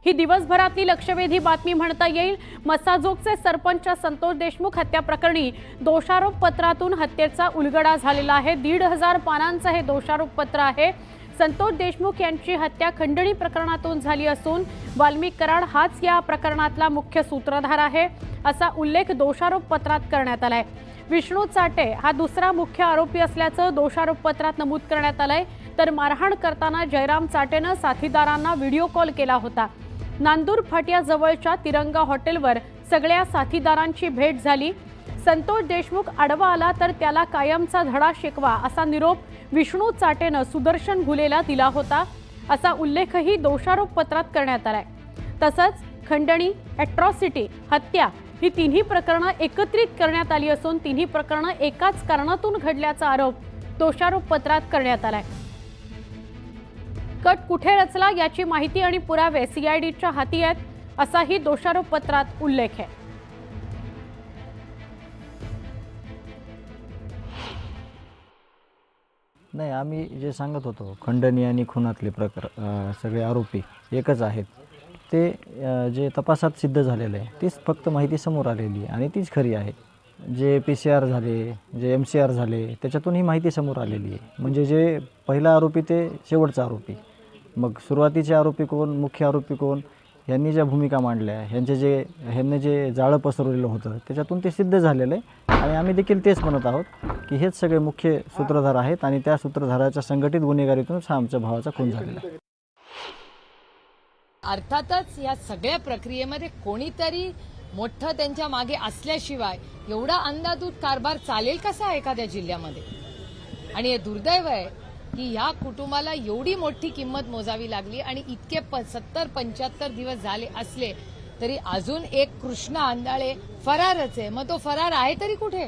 ही दिवसभरातली लक्षवेधी बातमी म्हणता येईल। मसाजोगचे सरपंच संतोष देशमुख हत्या प्रकरणी दोषारोप पत्रातून हत्येचा उलगडा झालेला आहे। 1,500 पानांचं हे दोषारोप पत्र आहे। संतोष देशमुख यांची हत्या खंडणी प्रकरणातून झाली असून वाल्मिक कराड हाच या प्रकरणातला मुख्य सूत्रधार आहे असा उल्लेख दोषारोप पत्रात करण्यात आलाय। विष्णू चाटे हा दुसरा मुख्य आरोपी असल्याचं दोषारोप पत्रात नमूद करण्यात आलंय। तर मारहाण करताना जयराम चाटेनं साथीदारांना व्हिडिओ कॉल केला होता। नांदूर फाट्याजवळच्या तिरंगा हॉटेलवर सगळ्या साथीदारांची भेट झाली। संतोष देशमुख आडवा आला तर त्याला कायमचा धडा शिकवा असा निरोप विष्णू चाटेनं सुदर्शन घुलेला दिला होता असा उल्लेखही दोषारोप पत्रात करण्यात आलाय। तसंच खंडणी, अॅट्रॉसिटी, हत्या ही तिन्ही प्रकरणं एकत्रित करण्यात आली असून तिन्ही प्रकरणं एकाच कारणातून घडल्याचा आरोप दोषारोप पत्रात करण्यात आलाय। कट कुठे रचला याची माहिती आणि पुरावे सीआयडीच्या हाती आहेत असाही दोषारोप पत्रात उल्लेख आहे। नाही, आम्ही जे सांगत होतो खंडणी आणि खुनातले सगळे आरोपी एकच आहेत ते जे तपासात सिद्ध झालेलं आहे तीच फक्त माहिती समोर आलेली आहे आणि तीच खरी आहे। जे PCR झाले, जे MCR झाले त्याच्यातून ही माहिती समोर आलेली आहे। म्हणजे जे पहिला आरोपी ते शेवटचा आरोपी, मग सुरुवातीचे आरोपी कोण, मुख्य आरोपी कोण, यांनी ज्या भूमिका मांडल्या, ह्यांनी जे जाळं पसरवलेलं होतं त्याच्यातून ते सिद्ध झालेलं आहे। आणि आम्ही देखील तेच म्हणत आहोत की हेच सगळे मुख्य सूत्रधार आहेत आणि त्या सूत्रधाराच्या संघटित गुन्हेगारीतूनच हा आमच्या भावाचा खून झालेला आहे। अर्थातच या सगळ्या प्रक्रियेमध्ये कोणीतरी मोठं त्यांच्या मागे असल्याशिवाय एवढा अंधाधुंद कारभार चालेल कसा एखाद्या जिल्ह्यामध्ये। आणि हे दुर्दैव आहे की या कुटुंबाला एवढी मोठी किंमत मोजावी लागली आणि इतके 70-75 दिवस झाले असले तरी अजून एक कृष्णा आंधळे फरारच आहे। मग तो फरार आहे तरी कुठे,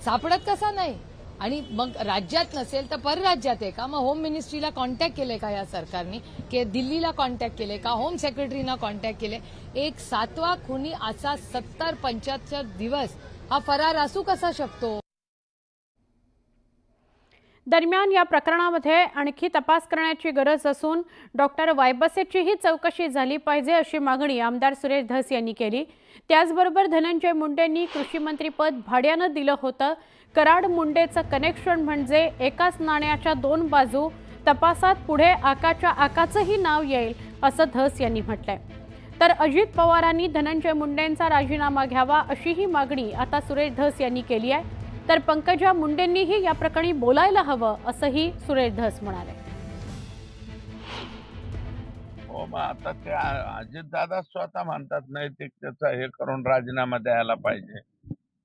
सापडत कसा नाही? आणि मग राज्यात नसेल तर परराज्यात आहे का? मग होम मिनिस्ट्रीला कॉन्टॅक्ट केले का या सरकारने, की दिल्लीला कॉन्टॅक्ट केले का, होम सेक्रेटरीना कॉन्टॅक्ट केले? एक 7वा खुनी असा 70-75 दिवस हा फरार असू कसा शकतो? दरम्यान या प्रकरणामध्ये आणखी तपास करण्याची गरज असून डॉक्टर वायबसेचीही चौकशी झाली पाहिजे अशी मागणी आमदार सुरेश धस यांनी केली। त्याचबरोबर धनंजय मुंडेंनी कृषी मंत्रीपद भाड्यानं दिलं होतं। कराड मुंडेचं कनेक्शन म्हणजे एकाच नाण्याच्या दोन बाजू। तपासात पुढे आकाच्या आकाचंही नाव येईल असं धस यांनी म्हटलंय। तर अजित पवारांनी धनंजय मुंडेंचा राजीनामा घ्यावा अशीही मागणी आता सुरेश धस यांनी केली आहे। तर पंकजा मुंडेंनीही या प्रकरणी बोलायला हवं असंही सुरेश धस म्हणाले। हो, मग आता ते अजितदादा स्वतः म्हणतात नैतिकतेचा हे करून राजीनामा द्यायला पाहिजे।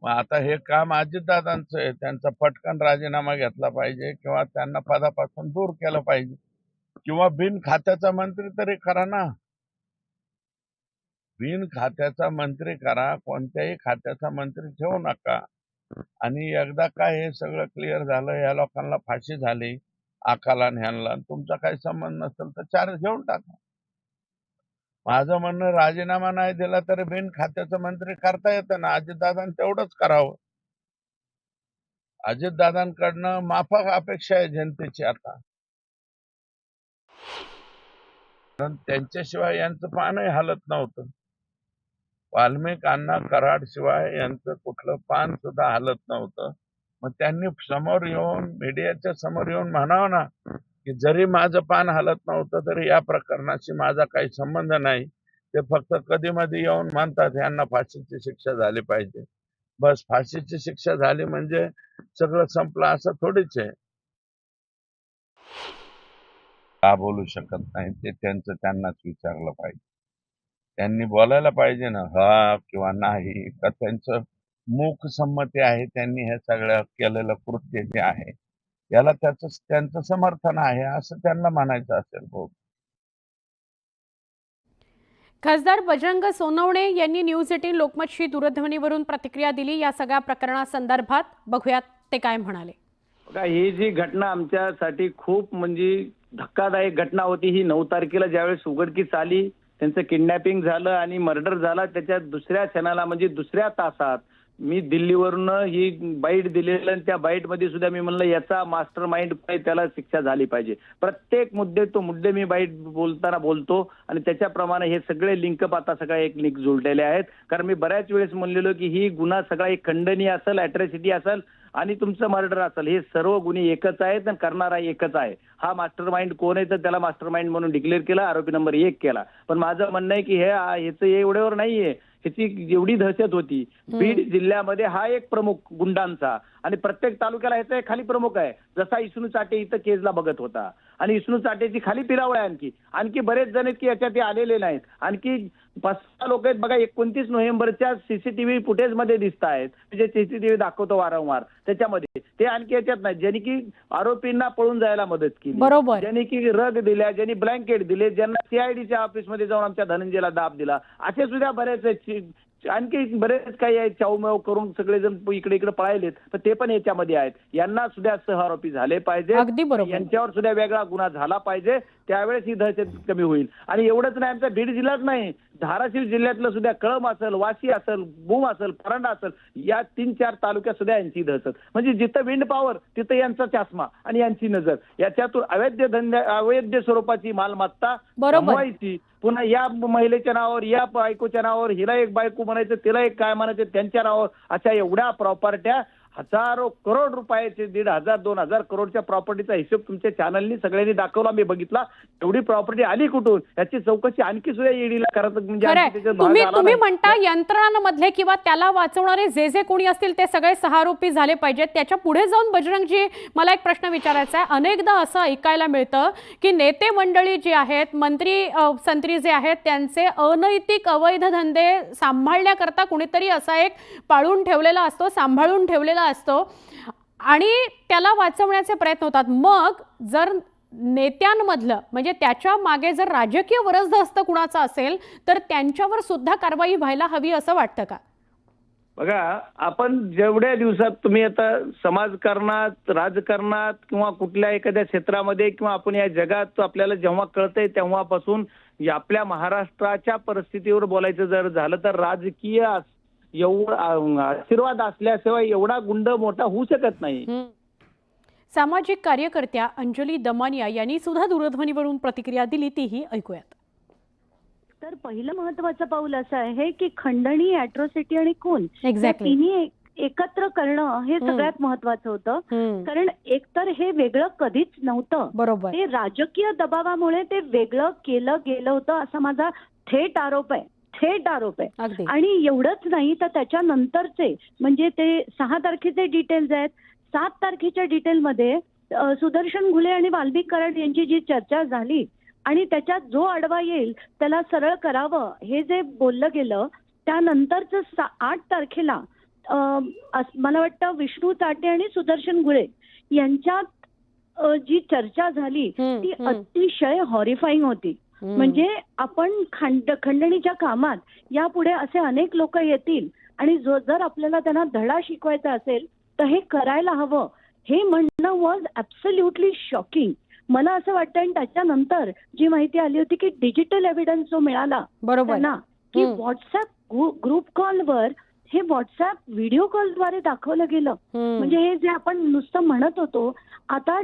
मग आता हे काम अजितदादांचं आहे, त्यांचा पटकन राजीनामा घेतला पाहिजे किंवा त्यांना पदापासून दूर केलं पाहिजे किंवा बिन खात्याचा मंत्री तरी करा ना। बिन खात्याचा मंत्री करा, कोणत्याही खात्याचा मंत्री ठेवू नका। आणि एकदा काय हे सगळं क्लिअर झालं, या लोकांना फाशी झाली, आकाला आणि ह्यांना, तुमचा काही संबंध नसेल तर चार्ज घेऊन टाका। माझं म्हणणं, राजीनामा नाही दिला तरी बिन खात्याचं मंत्री करता येतं ना, अजितदादांनी तेवढंच करावं। अजितदादांकडनं माफक अपेक्षा आहे जनतेची आता, कारण त्यांच्याशिवाय यांचं पानही हलत नव्हतं। वाल्मिक अण्णा कराड शिवाय यांचं कुठलं पान सुद्धा हलत नव्हतं। मग त्यांनी समोर येऊन, मीडियाच्या समोर येऊन म्हणावं ना की जरी माझं पान हलत नव्हतं तरी या प्रकरणाशी माझा काही संबंध नाही। ते फक्त कधी मध्ये येऊन म्हणतात यांना फाशीची शिक्षा झाली पाहिजे, बस फाशीची शिक्षा झाली म्हणजे सगळं संपलं असं थोडीच आहे। का बोलू शकत नाही ते त्यांचं त्यांनाच विचारलं पाहिजे। त्यांनी बोलायला पाहिजे ना, हा किंवा नाही, का त्यांचं मूक संमती आहे, त्यांनी हे सगळं केलेलं कृत्य जे आहे याला त्यांचं समर्थन आहे असं त्यांना म्हणायचं असेल। हो, खासदार बजरंग सोनवणे यांनी न्यूज 18 लोकमतशी दूरध्वनीवरून प्रतिक्रिया दिली। या सगळ्या प्रकरणासंदर्भात बघूयात ते काय म्हणाले। बघा, ही जी घटना आमच्यासाठी खूप म्हणजे धक्कादायक घटना होती। ही 9 तारखेला ज्यावेळेस उघडकीस आली, त्यांचं किडनॅपिंग झालं आणि मर्डर झाला, त्याच्या दुसऱ्या क्षणाला म्हणजे दुसऱ्या तासात मी दिल्लीवरून ही बाईट दिलेलं आणि त्या बाईटमध्ये सुद्धा मी म्हणलं याचा मास्टर माइंड त्याला शिक्षा झाली पाहिजे. प्रत्येक मुद्दे मी बाईट बोलताना बोलतो आणि त्याच्याप्रमाणे हे सगळे लिंकअप आता सगळे एक लिंक जुळलेले आहेत. कारण मी बऱ्याच वेळेस म्हणलेलो की ही गुन्हा सगळा एक खंडनीय असेल, अॅट्रॉसिटी असेल आणि तुमचं मर्डर असेल, हे सर्व गुन्हे एकच आहेत आणि करणारा एकच आहे. हा मास्टर माइंड कोण आहे तर त्याला मास्टर माइंड म्हणून डिक्लेअर केला, आरोपी नंबर 1 केला. पण माझं म्हणणं आहे की ह्याचं एवढ्यावर नाहीये. ह्याची एवढी दहशत होती. बीड जिल्ह्यामध्ये हा एक प्रमुख गुंडांचा आणि प्रत्येक तालुक्याला ह्याचा एक खाली प्रमुख आहे. जसा इस्नू चाटे इथं केजला बघत होता आणि इस्नू चाटेची खाली पिरावळ आहे. आणखी बरेच जण आहेत की याच्यात ते आलेले नाहीत. आणखी 5-6 लोक आहेत बघा. 29 नोव्हेंबरच्या सीसीटीव्ही फुटेजमध्ये दिसत आहेत, जे सीसीटीव्ही दाखवतो वारंवार त्याच्यामध्ये. ते आणखी याच्यात नाही. ज्यांनी की आरोपींना पळून जायला मदत केली, बरोबर. ज्यांनी की रग दिल्या, ज्यांनी ब्लँकेट दिले, ज्यांना सीआयडीच्या ऑफिसमध्ये जाऊन आमच्या धनंजयला दाब दिला, असे सुद्धा बरेच आहेत. आणखी बरेच काही आहेत चाऊमेव करून सगळेजण इकडे इकडे पळायलेत, तर ते पण याच्यामध्ये आहेत. यांना सुद्धा सहआरोपी झाले पाहिजे. अगदी बरोबर. यांच्यावर सुद्धा वेगळा गुन्हा झाला पाहिजे. त्यावेळेस ही दहशत कमी होईल. आणि एवढंच नाही, आमच्या बीड जिल्ह्यात नाही, धाराशिव जिल्ह्यातलं सुद्धा कळंब असेल, वाशी असेल, भूम असेल, परांडा असेल, या 3-4 तालुक्यात सुद्धा यांची दहशत. म्हणजे जिथं विंड पॉवर तिथं यांचा चष्मा आणि यांची नजर. याच्यातून अवैध स्वरूपाची मालमत्ता गमवायची. पुन्हा या महिलेच्या नावावर, या बायकोच्या नावावर, हिला एक बायको म्हणायचं, तिला एक काय म्हणायचं, त्यांच्या नावावर अशा एवढ्या प्रॉपर्ट्या, हजारो करोड रुपयाचे, 1,500-2,000 करोडच्या प्रॉपर्टीचा हिशोब तुमच्या चॅनलनी सगळ्यांनी दाखवला, मी बघितला. एवढी प्रॉपर्टी आली कुठून याची चौकशी आणखी सुद्धा ईडीला करत म्हणजे तुम्ही म्हणता यंत्रणांमधले किंवा त्याला वाचवणारे जे कोणी असतील ते सगळे सहारोपी झाले पाहिजेत. त्याच्या पुढे जाऊन बजरंगजी, मला एक प्रश्न विचारायचा आहे. अनेकदा असं ऐकायला मिळतं की नेते मंडळी जी आहेत, मंत्री संत्री जे आहेत, त्यांचे अनैतिक अवैध धंदे सांभाळण्याकरता कुणीतरी असा एक पाळून ठेवलेला असतो, सांभाळून ठेवलेला असतो आणि त्याला वाचवण्याचे प्रयत्न होतात. मग जर नेत्यांमधलं म्हणजे त्याच्या मागे जर राजकीय वरसदस्त कुणाचं असेल तर त्यांच्यावर सुद्धा कारवाई व्हायला हवी असं वाटतं का? बघा, आपण जेवढ्या दिवसात तुम्ही आता समाजकारणात, राजकारणात किंवा कुठल्या एखाद्या क्षेत्रामध्ये किंवा आपण या जगात आपल्याला जेव्हा कळतंय तेव्हापासून आपल्या महाराष्ट्राच्या परिस्थितीवर बोलायचं जर झालं तर राजकीय एवढा आशीर्वाद असल्याशिवाय एवढा गुंड मोठा होऊ शकत नाही. सामाजिक कार्यकर्त्या अंजली दमानिया यांनी सुद्धा दूरध्वनीवरून प्रतिक्रिया दिली, तीही ऐकूयात. तर पहिलं महत्वाचं पाऊल असं आहे की खंडणी, अॅट्रॉसिटी आणि खून एक्झॅक्टली तिन्ही एकत्र करणं हे सगळ्यात महत्वाचं होतं. कारण एकतर हे वेगळं कधीच नव्हतं. बरोबर. ते राजकीय दबावामुळे ते वेगळं केलं गेलं होतं असा माझा थेट आरोप आहे. आणि एवढंच नाही तर त्याच्यानंतरचे म्हणजे ते 6 तारखेचे डिटेल्स आहेत. 7 तारखेच्या डिटेलमध्ये सुदर्शन घुले आणि वाल्मिक कराड यांची जी चर्चा झाली आणि त्याच्यात जो आडवा येईल त्याला सरळ करावं हे जे बोललं गेलं, त्यानंतरच 8 तारखेला मला वाटतं विष्णू चाटे आणि सुदर्शन घुले यांच्यात जी चर्चा झाली ती अतिशय हॉरिफाईंग होती. म्हणजे आपण खंडणीच्या कामात यापुढे असे अनेक लोक येतील आणि जर आपल्याला त्यांना धडा शिकवायचा असेल तर हे करायला हवं, हे म्हणणं वॉज ॲब्सोल्युटली शॉकिंग. मला असं वाटतं. आणि त्याच्यानंतर जी माहिती आली होती की डिजिटल एव्हिडन्स जो मिळाला त्यांना की व्हॉट्सअप ग्रुप कॉलवर हे व्हॉट्सअप व्हिडिओ कॉलद्वारे दाखवलं गेलं. म्हणजे हे जे आपण नुसतं म्हणत होतो आता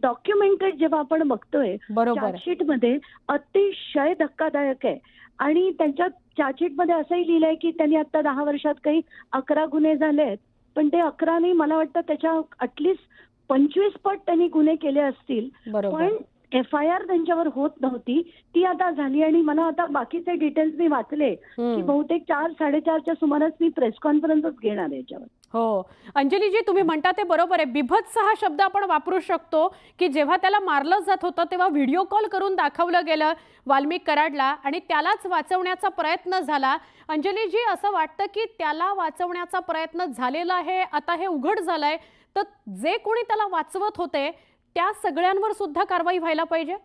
डॉक्युमेंटेड जेव्हा आपण बघतोय चार्जशीट मध्ये अतिशय धक्कादायक आहे. आणि त्यांच्या चार्जशीटमध्ये असंही लिहिलंय की त्यांनी आता 10 वर्षात काही 11 गुन्हे झाले आहेत, पण ते 11 नाही, मला वाटतं त्याच्या ॲटलिस्ट 25 पट त्यांनी गुन्हे केले असतील. पण FIR त्यांच्यावर होत नव्हती, ती आता झाली. आणि मला आता बाकीचे डिटेल्स मी वाचले की बहुतेक 4-4:30च्या सुमारास मी प्रेस कॉन्फरन्सच घेणार आहे याच्यावर. हो अंजलीजी, तुम्ही म्हणता ते बरोबर आहे. बिभत्स हा शब्द आपण वापरू शकतो की जेव्हा त्याला मारलं जात होतं तेव्हा व्हिडिओ कॉल करून दाखवलं गेलं वाल्मिक कराडला आणि त्यालाच वाचवण्याचा प्रयत्न झाला. अंजलीजी, असं वाटतं की त्याला वाचवण्याचा प्रयत्न झालेला आहे, आता हे उघड झालंय, तर जे कोणी त्याला वाचवत होते त्या सगळ्यांवर सुद्धा कारवाई व्हायला पाहिजे.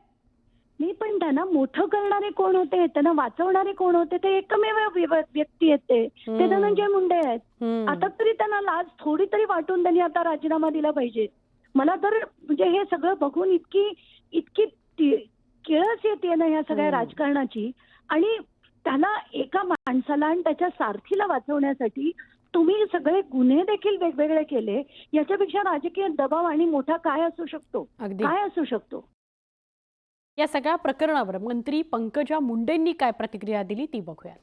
नाही, पण त्यांना मोठं करणारे कोण होते, त्यांना वाचवणारे कोण होते, ते एकमेव व्यक्ती आहेत, ते धनंजय मुंडे आहेत. आता तरी त्यांना लाज थोडी तरी वाटून त्यांनी आता राजीनामा दिला पाहिजे. मला तर म्हणजे हे सगळं बघून इतकी किळस येते ना या सगळ्या राजकारणाची. आणि त्याला एका माणसाला आणि त्याच्या सारथीला वाचवण्यासाठी तुम्ही सगळे गुन्हे देखील वेगवेगळे केले, याच्यापेक्षा राजकीय दबाव आणि मोठा काय असू शकतो? अगदी. काय असू शकतो? या सगळ्या प्रकरणावर मंत्री पंकजा मुंडेंनी काय प्रतिक्रिया दिली ती बघूयात.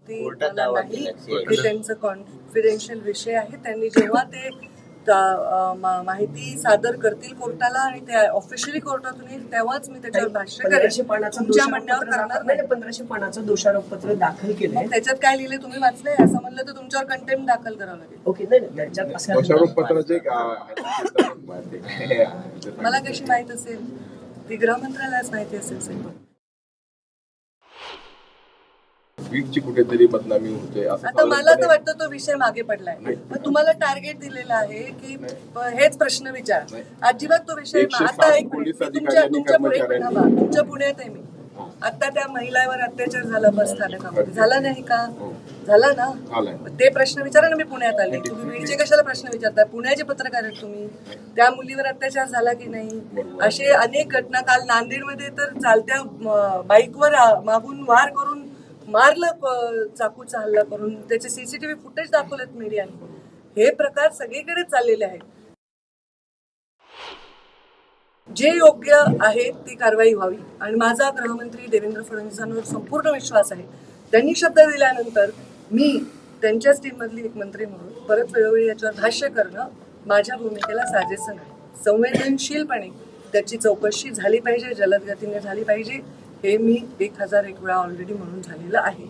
ते मला नाही, हे त्यांचं कॉन्फिडेन्शियल विषय आहे. त्यांनी जेव्हा ते माहिती सादर करतील कोर्टाला आणि ते ऑफिशियली कोर्टातून येईल तेव्हाच मी त्याच्यावर भाष्य करेन. तुमच्या म्हणण्यावर करणार नाही. 1500 पानाचं दोषारोपपत्र दाखल केलंय. त्याच्यात काय लिहिले तुम्ही वाचलंय? असं म्हणलं तर तुमच्यावर कंटेम्प्ट दाखल करावं लागेल. ओके, नाही त्याच्यात असं मला कशी माहित असेल? ती गृह मंत्रालयाच माहिती असेल साहेब. वीकची कुठेतरी बदनामी होते असं आता मला तर वाटतं तो विषय मागे पडलाय. मग तुम्हाला टार्गेट दिलेलं आहे की हेच प्रश्न विचार. अजिबात तो विषय आता एक तुमच्या पुण्यात आहे मी. आता त्या महिलावर अत्याचार झाला बस स्थानकामध्ये, झाला नाही का? झाला ना. ते प्रश्न विचारा ना. मी पुण्यात आले. तुम्ही बीडचे कशाला प्रश्न विचारताय? पुण्याचे पत्रकार आहेत तुम्ही. त्या मुलीवर अत्याचार झाला की नाही? असे अनेक घटना. काल नांदेडमध्ये तर चालत्या बाईकवर मागून वार करून मारलं, चाकूचा हल्ला करून. त्याचे सीसीटीव्ही फुटेज दाखवलेत मीडियाने. हे प्रकार सगळीकडे चाललेले आहेत. जे योग्य आहे ती कारवाई व्हावी आणि माझा गृहमंत्री देवेंद्र फडणवीसांवर संपूर्ण विश्वास आहे. त्यांनी शब्द दिल्यानंतर मी त्यांच्याच टीममधली एक मंत्री म्हणून परत वेळोवेळी याच्यावर भाष्य करणं माझ्या भूमिकेला साजेसं नाही. संवेदनशीलपणे त्याची चौकशी झाली पाहिजे, जलद गतीने झाली पाहिजे. हे मी 1001 वेळा ऑलरेडी म्हणून झालेलं आहे.